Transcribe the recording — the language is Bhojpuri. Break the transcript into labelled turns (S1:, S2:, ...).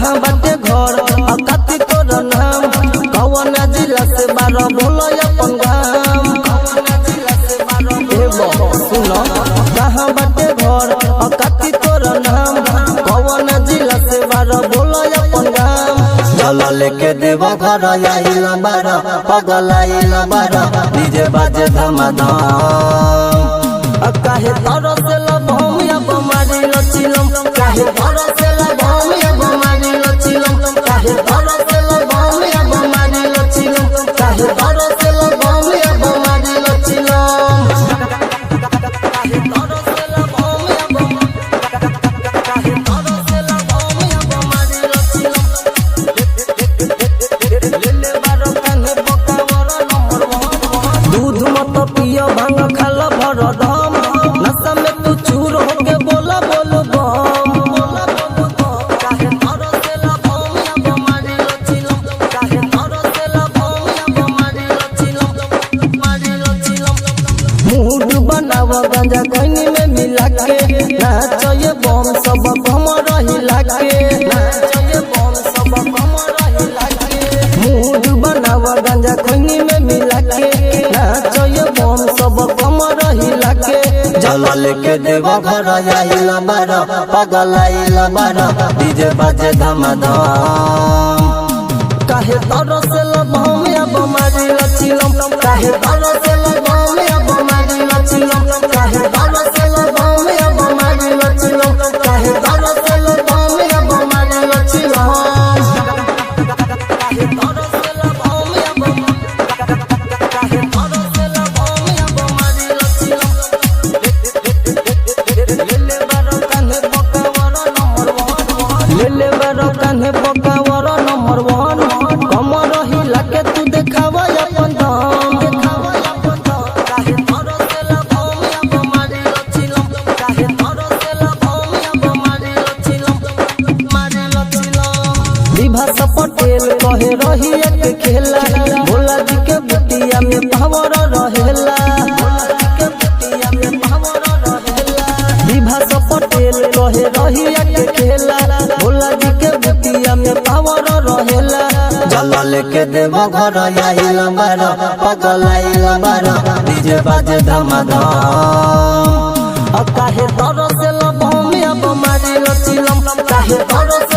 S1: कहाँ बाटे घर अकाती तोर नाम कौन जिला से बारो बोलो अपन गाम सुनो कहाँ बाटे घर अकाती तोर नाम कौन जिला से बारो बोलो अपन गाम जल लेके देव घर आइल बारा पगल आइल बारा डीजे बाजे धमाधम काहे तरसे लभम या बमारी लचिलम काहे तरसे लभम या बमारी लचिलम काहे तरसे लभम या बमारी लचिलम काहे तरसे लभम या बमारी लचिलम काहे तरसे लभम या काहे तरसे लभम या बमारी लचिलम ले बारो काने बकावर नंबर 1 दूध मत पियो भांग खाला भर दम नशा में तू चूर होके बोला बोलो बम काहे तरसे लभम या बमारी लचिलम काहे तरसे लभम या बमारी लचिलम मूड बनाव गांजा खैनी में मिला के नाचए बम सब कम रहिला के नाचए बम सब कम रहिला के मूड बनाव गांजा खैनी में मिला के नाचए बम सब कम रहिला के जल लेके देव घर आइल बारा पगल आइल बारा डीजे बाजे धमाधम काहे तरसे लभम या बमारी लचिलम काहे तरसे लभम या बमारी लचिलम काहे तरसे लभम या बमारी लचिलम काहे तरसे लभम या बमारी लचिलम काहे तरसे लभम या काहे तरसे लभम या बमारी लचिलम ले बारो कान्हे पकावर नंबर 1 कमर हिला के तू देखावा अपन दम काहे तरसे लभम या बमारी लचिलम काहे तरसे लभम या बमारी लचिलम विभास पटेल कहे रही एक खेला भोला जी के बुटिया में पावर रहेला विभास पटेल कहे रही एक खेला भोला जी के बुटिया में पावर रहेला जल लेके देव घर आइल बारा पगल आइल बारा डीजे बाजे धमाधम काहे तरसे लभम या बमारी लचिलम काहे तरसे